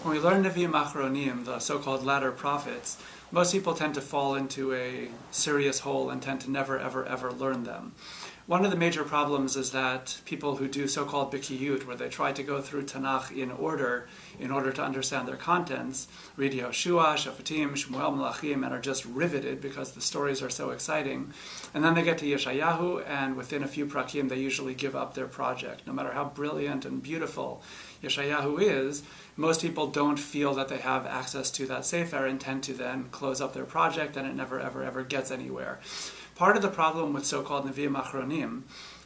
When we learn Neviim Acharonim, the so-called latter prophets, most people tend to fall into a serious hole and tend to never, ever, ever learn them. One of the major problems is that people who do so-called bikiyut, where they try to go through tanakh in order to understand their contents, read Yoshua, Shafatim, Shmuel, Malachim, and are just riveted because the stories are so exciting. And then they get to Yeshayahu, and within a few prakim, they usually give up their project. No matter how brilliant and beautiful Yeshayahu is, most people don't feel that they have access to that sefer and tend to then close up their project, and it never, ever, ever gets anywhere. Part of the problem with so-called Neviim Acharonim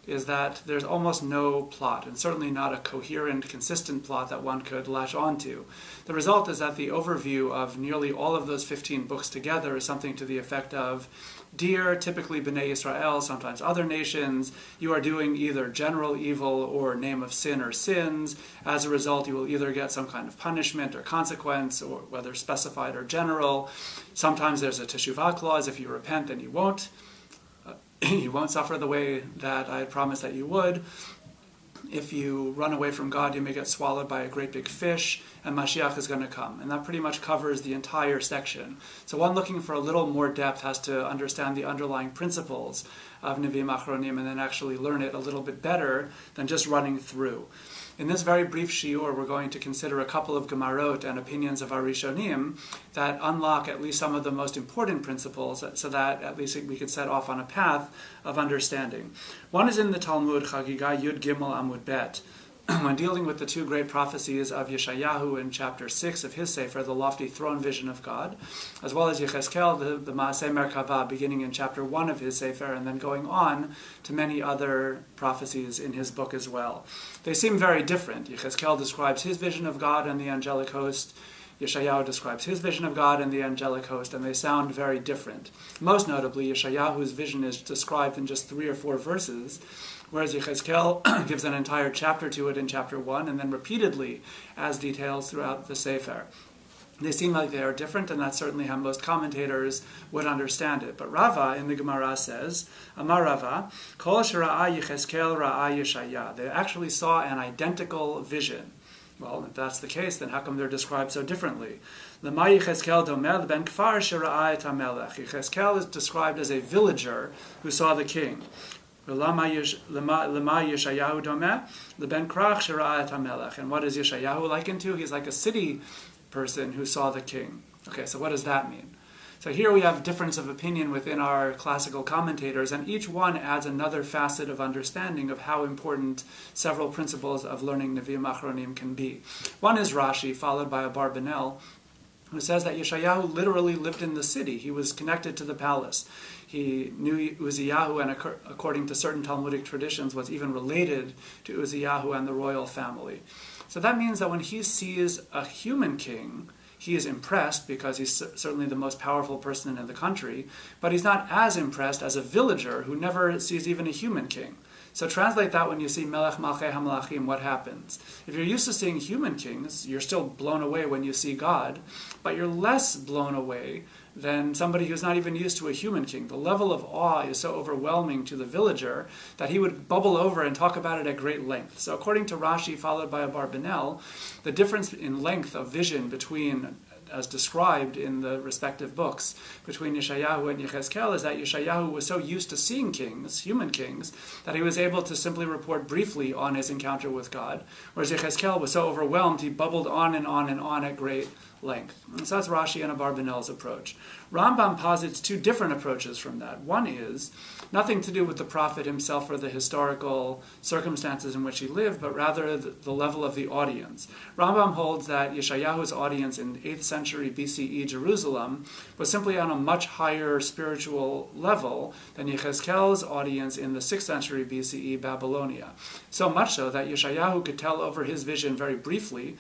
is that there's almost no plot, and certainly not a coherent, consistent plot that one could latch onto. The result is that the overview of nearly all of those 15 books together is something to the effect of, dear, typically Bnei Israel, sometimes other nations, you are doing either general evil or name of sin or sins. As a result, you will either get some kind of punishment or consequence, or whether specified or general. Sometimes there's a teshuvah clause. If you repent, then you won't suffer the way that I had promised that you would. If you run away from God, you may get swallowed by a great big fish, and Mashiach is going to come. And that pretty much covers the entire section. So one looking for a little more depth has to understand the underlying principles of Neviim Acharonim and then actually learn it a little bit better than just running through. In this very brief shiur, we're going to consider a couple of Gemarot and opinions of our Rishonim that unlock at least some of the most important principles so that at least we could set off on a path of understanding. One is in the Talmud, Chagiga Yud Gimel Amud Bet. When dealing with the two great prophecies of Yeshayahu in chapter 6 of his Sefer, the lofty throne vision of God, as well as Yikaskel, the Maaseh Merkava, beginning in chapter 1 of his Sefer, and then going on to many other prophecies in his book as well. They seem very different. Yikaskel describes his vision of God and the angelic host. Yeshayahu describes his vision of God and the angelic host, and they sound very different. Most notably, Yeshayahu's vision is described in just 3 or 4 verses, whereas Yechezkel gives an entire chapter to it in chapter 1, and then repeatedly adds details throughout the Sefer. They seem like they are different, and that's certainly how most commentators would understand it. But Rava in the Gemara says, Amar Rava, Kol shera'a Yechezkel ra'a Yeshaya. They actually saw an identical vision. Well, if that's the case, then how come they're described so differently? Lema Yechezkel domeh ben kfar shera'a et hamelech. Yechezkel is described as a villager who saw the king. Lema Yeshayahu domeh leben krach shera'a et hamelech. And what is Yeshayahu likened to? He's like a city person who saw the king. Okay, so what does that mean? So here we have difference of opinion within our classical commentators, and each one adds another facet of understanding of how important several principles of learning Neviim Acharonim can be. One is Rashi, followed by Abarbanel, who says that Yeshayahu literally lived in the city. He was connected to the palace. He knew Uzziyahu, and according to certain Talmudic traditions, was even related to Uzziyahu and the royal family. So that means that when he sees a human king, he is impressed because he's certainly the most powerful person in the country, but he's not as impressed as a villager who never sees even a human king. So translate that when you see Melech Malchei HaMelachim, what happens? If you're used to seeing human kings, you're still blown away when you see God, but you're less blown away than somebody who's not even used to a human king. The level of awe is so overwhelming to the villager that he would bubble over and talk about it at great length. So according to Rashi, followed by Abarbanel, the difference in length of vision between, as described in the respective books, between Yeshayahu and Yechezkel is that Yeshayahu was so used to seeing kings, human kings, that he was able to simply report briefly on his encounter with God, whereas Yechezkel was so overwhelmed he bubbled on and on and on at great length. And so that's Rashi and Abarbanel's approach. Rambam posits 2 different approaches from that. One is nothing to do with the prophet himself or the historical circumstances in which he lived, but rather the level of the audience. Rambam holds that Yeshayahu's audience in 8th century BCE Jerusalem was simply on a much higher spiritual level than Yechezkel's audience in the 6th century BCE Babylonia. So much so that Yeshayahu could tell over his vision very briefly,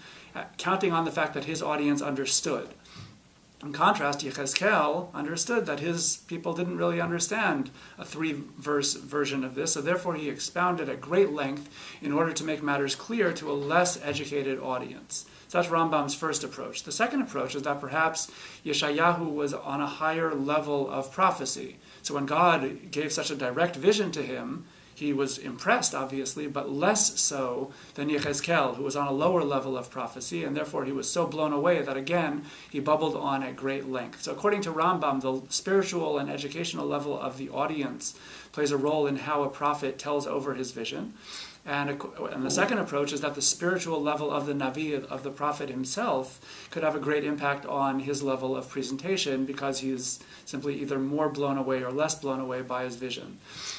counting on the fact that his audience understood. In contrast, Yechezkel understood that his people didn't really understand a 3-verse version of this, so therefore he expounded at great length in order to make matters clear to a less educated audience. So that's Rambam's first approach. The second approach is that perhaps Yeshayahu was on a higher level of prophecy. So when God gave such a direct vision to him, he was impressed, obviously, but less so than Yechezkel, who was on a lower level of prophecy, and therefore he was so blown away that, again, he bubbled on at great length. So according to Rambam, the spiritual and educational level of the audience plays a role in how a prophet tells over his vision. And the second approach is that the spiritual level of the Navi, of the prophet himself, could have a great impact on his level of presentation because he's simply either more blown away or less blown away by his vision.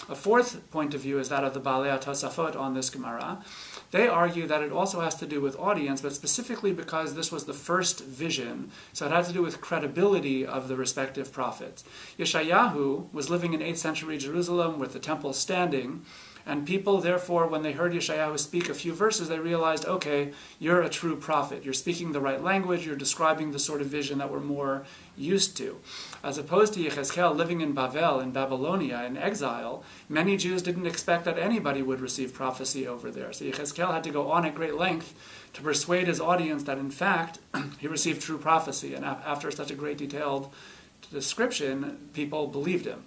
A fourth point of view is that of the Baalei HaTosafot on this Gemara. They argue that it also has to do with audience, but specifically because this was the first vision, so it had to do with credibility of the respective prophets. Yeshayahu was living in 8th century Jerusalem with the temple standing, and people, therefore, when they heard Yeshayahu speak a few verses, they realized, okay, you're a true prophet. You're speaking the right language. You're describing the sort of vision that we're more used to. As opposed to Yechezkel living in Bavel, in Babylonia, in exile, many Jews didn't expect that anybody would receive prophecy over there. So Yechezkel had to go on at great length to persuade his audience that, in fact, he received true prophecy. And after such a great detailed description, people believed him.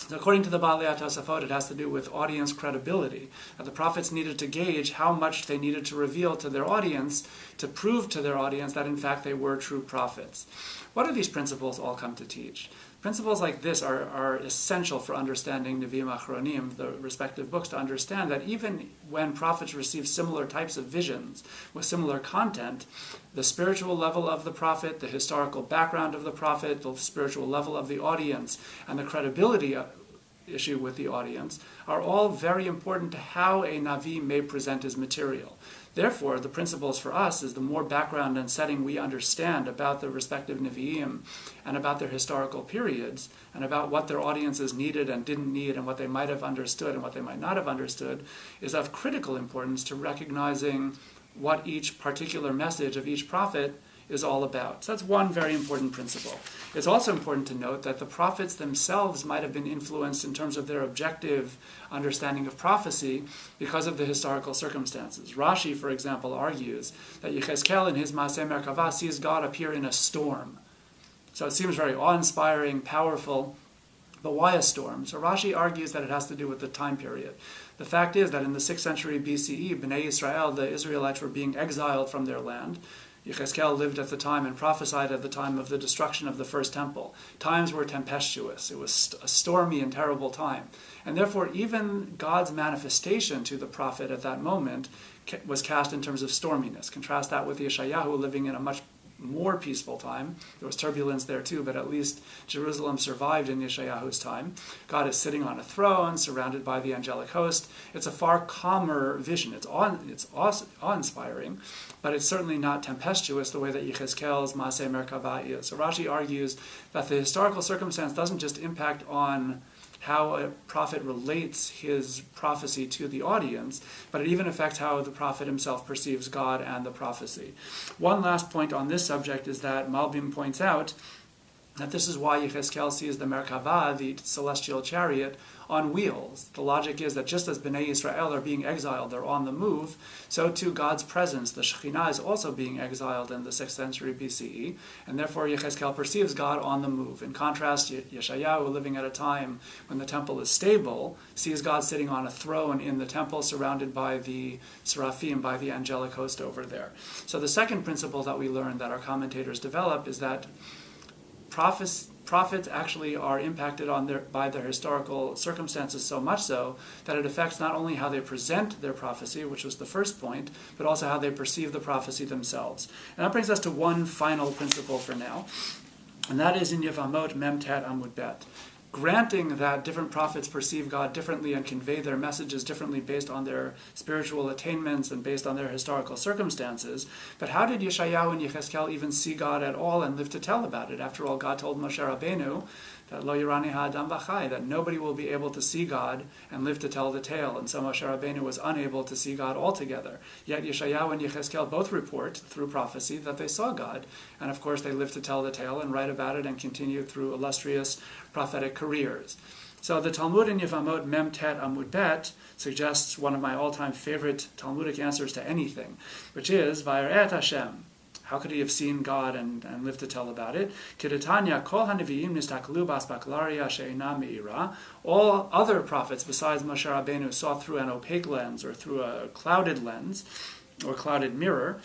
So according to the Baalei HaTosafot, it has to do with audience credibility, that the prophets needed to gauge how much they needed to reveal to their audience to prove to their audience that in fact they were true prophets. What do these principles all come to teach? Principles like this are essential for understanding Neviim, Acharonim, the respective books, to understand that even when prophets receive similar types of visions with similar content, the spiritual level of the prophet, the historical background of the prophet, the spiritual level of the audience, and the credibility issue with the audience are all very important to how a Navi may present his material. Therefore, the principles for us is the more background and setting we understand about the respective Neviim and about their historical periods and about what their audiences needed and didn't need and what they might have understood and what they might not have understood is of critical importance to recognizing what each particular message of each prophet is all about. So that's one very important principle. It's also important to note that the prophets themselves might have been influenced in terms of their objective understanding of prophecy because of the historical circumstances. Rashi, for example, argues that Yechezkel in his Maaseh Merkavah sees God appear in a storm. So it seems very awe-inspiring, powerful, but why a storm? So Rashi argues that it has to do with the time period. The fact is that in the 6th century BCE, Bnei Israel, the Israelites, were being exiled from their land. Yechezkel lived at the time and prophesied at the time of the destruction of the first temple. Times were tempestuous. It was a stormy and terrible time. And therefore, even God's manifestation to the prophet at that moment was cast in terms of storminess. Contrast that with Yeshayahu living in a much more peaceful time. There was turbulence there too, but at least Jerusalem survived in Yeshayahu's time. God is sitting on a throne, surrounded by the angelic host. It's a far calmer vision. It's awe-inspiring, but it's certainly not tempestuous the way that Yechezkel's Maaseh Merkavah is. So Rashi argues that the historical circumstance doesn't just impact on how a prophet relates his prophecy to the audience, but it even affects how the prophet himself perceives God and the prophecy. One last point on this subject is that Malbim points out that this is why Yechezkel sees the Merkavah, the celestial chariot, on wheels. The logic is that just as Bnei Israel are being exiled, they're on the move, so too God's presence, the Shekhinah, is also being exiled in the 6th century BCE, and therefore Yechezkel perceives God on the move. In contrast, Yeshayahu, living at a time when the temple is stable, sees God sitting on a throne in the temple surrounded by the seraphim, by the angelic host over there. So the second principle that we learned that our commentators develop is that prophets actually are impacted by their historical circumstances so much so that it affects not only how they present their prophecy, which was the first point, but also how they perceive the prophecy themselves. And that brings us to one final principle for now, and that is in Yevamot Mem Tet Amud Bet. Granting that different prophets perceive God differently and convey their messages differently based on their spiritual attainments and based on their historical circumstances, but how did Yeshayahu and Yechezkel even see God at all and live to tell about it? After all, God told Moshar Abenu that Lo Yirani Ha'adam V'chai, that nobody will be able to see God and live to tell the tale. And so Moshar Abenu was unable to see God altogether. Yet Yeshayahu and Yechezkel both report through prophecy that they saw God. And of course they lived to tell the tale and write about it and continue through illustrious prophetic careers. So the Talmud in Yevamot Mem Tet Amud Bet suggests one of my all-time favorite Talmudic answers to anything, which is, Vayar'et Hashem. How could he have seen God and lived to tell about it? Kidatanya kol haneviim nistaklu basbaklaria she'ina meira. All other prophets besides Moshar Abenu saw through an opaque lens or through a clouded lens or clouded mirror.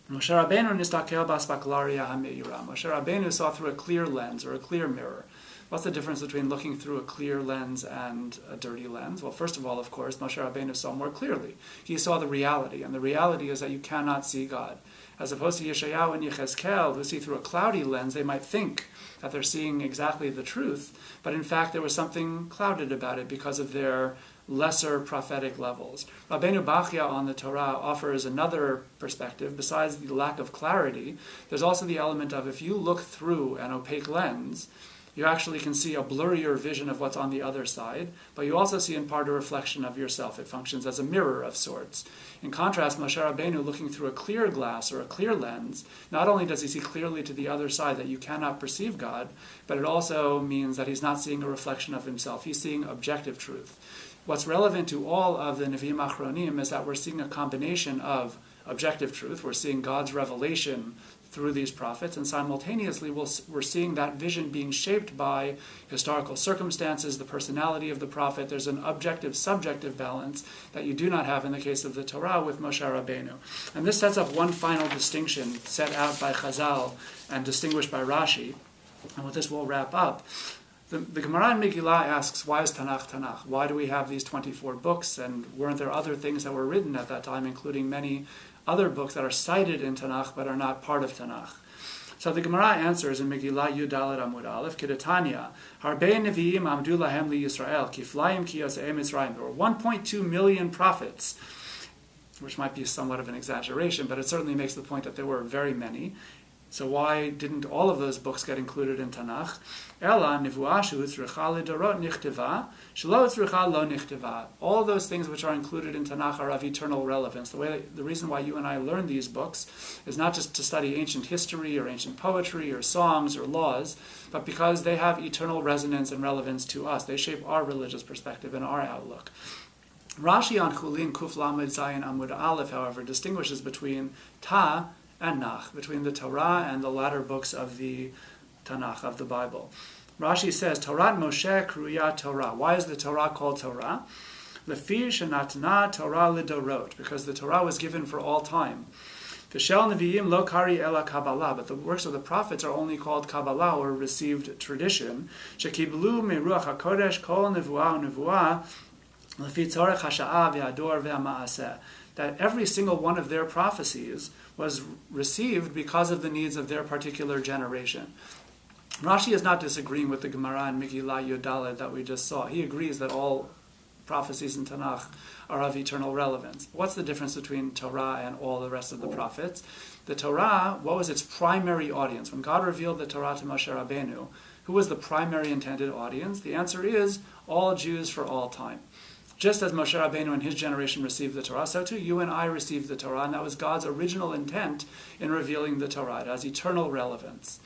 Moshar Abenu nistakel basbaklaria hameira. Moshar Abenu saw through a clear lens or a clear mirror. What's the difference between looking through a clear lens and a dirty lens? Well, first of all, of course, Moshar Abenu saw more clearly. He saw the reality, and the reality is that you cannot see God. As opposed to Yashaya and Yikaskel, who see through a cloudy lens, they might think that they're seeing exactly the truth, but in fact there was something clouded about it because of their lesser prophetic levels. Rabbeinu Bachya on the Torah offers another perspective. Besides the lack of clarity, there's also the element of if you look through an opaque lens, you actually can see a blurrier vision of what's on the other side, but you also see in part a reflection of yourself. It functions as a mirror of sorts. In contrast, Moshar Abenu, looking through a clear glass or a clear lens, not only does he see clearly to the other side that you cannot perceive God, but it also means that he's not seeing a reflection of himself. He's seeing objective truth. What's relevant to all of the Neviim Acharonim is that we're seeing a combination of objective truth. We're seeing God's revelation through these prophets, and simultaneously we're seeing that vision being shaped by historical circumstances, the personality of the prophet. There's an objective-subjective balance that you do not have in the case of the Torah with Moshar Abenu. And this sets up one final distinction set out by Chazal and distinguished by Rashi, and with this we'll wrap up. The Gemara in Megillah asks, why is Tanakh Tanakh? Why do we have these 24 books, and weren't there other things that were written at that time, including many other books that are cited in Tanakh but are not part of Tanakh? So the Gemara answers in Megillah Yud Dalet Amud Aleph, Kedatanya, Harbei Neviim Amdu Lahem Li Yisrael, Kiflayim Ki Yosei Mitzrayim. There were 1.2 million prophets, which might be somewhat of an exaggeration, but it certainly makes the point that there were very many. So why didn't all of those books get included in Tanakh? Ela nivuah shehutzricha ledorot nichteva, shelo hutzricha lo nichteva. All those things which are included in Tanakh are of eternal relevance. The reason why you and I learn these books is not just to study ancient history or ancient poetry or songs or laws, but because they have eternal resonance and relevance to us. They shape our religious perspective and our outlook. Rashi on Chulin Kuf Lamed Zayin Amud Aleph, however, distinguishes between Ta and Nach, between the Torah and the latter books of the Tanakh, of the Bible. Rashi says, Torat Moshe Kruya Torah. Why is the Torah called Torah? Lefi shenatna Torah lidorot, because the Torah was given for all time. V'shel Neviim lo kari ela Kabbalah, but the works of the prophets are only called Kabbalah, or received tradition. Shekiblu meruach hakodesh kol nevuah u'nevuah lefi tzorech hasha'ah v'ador v'ama'aseh. That every single one of their prophecies was received because of the needs of their particular generation. Rashi is not disagreeing with the Gemara in Megillah Yud Dalet that we just saw. He agrees that all prophecies in Tanakh are of eternal relevance. What's the difference between Torah and all the rest of the prophets? The Torah, what was its primary audience? When God revealed the Torah to Moshar Abenu, who was the primary intended audience? The answer is all Jews for all time. Just as Moshar Abenu and his generation received the Torah, so too you and I received the Torah, and that was God's original intent in revealing the Torah. It has eternal relevance.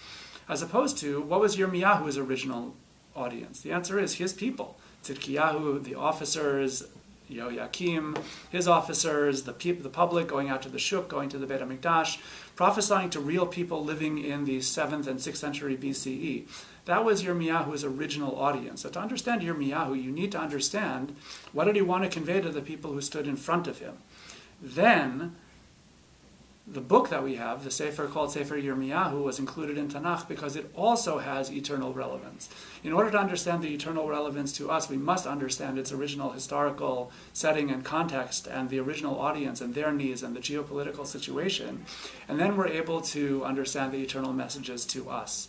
As opposed to, what was Yirmiyahu's original audience? The answer is his people. Tzidkiyahu, the officers, Yoyakim, his officers, the public going out to the Shuk, going to the Beit HaMikdash, prophesying to real people living in the 7th and 6th century BCE. That was Yirmiyahu's original audience. So to understand Yirmiyahu, you need to understand what did he want to convey to the people who stood in front of him. Then, the book that we have, the Sefer called Sefer Yirmiyahu, was included in Tanakh because it also has eternal relevance. In order to understand the eternal relevance to us, we must understand its original historical setting and context and the original audience and their needs and the geopolitical situation. And then we're able to understand the eternal messages to us.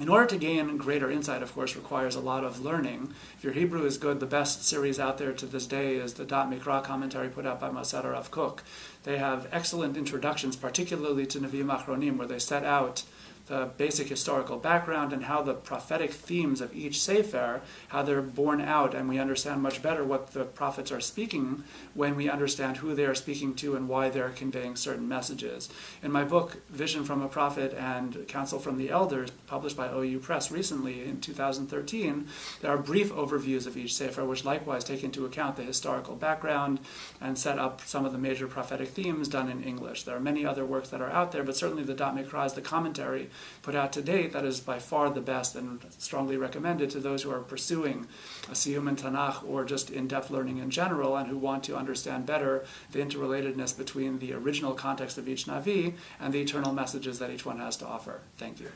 In order to gain greater insight, of course, requires a lot of learning. If your Hebrew is good, the best series out there to this day is the Da'at Mikra commentary put out by Moshar Abenu. They have excellent introductions, particularly to Neviim Acharonim, where they set out the basic historical background and how the prophetic themes of each sefer, how they're borne out, and we understand much better what the prophets are speaking when we understand who they are speaking to and why they're conveying certain messages. In my book, Vision from a Prophet and Counsel from the Elders, published by OU Press recently in 2013, there are brief overviews of each sefer, which likewise take into account the historical background and set up some of the major prophetic themes done in English. There are many other works that are out there, but certainly the Dot Mikra, the commentary put out to date, that is by far the best and strongly recommended to those who are pursuing a siyum in tanakh or just in-depth learning in general and who want to understand better the interrelatedness between the original context of each Navi and the eternal messages that each one has to offer. Thank you.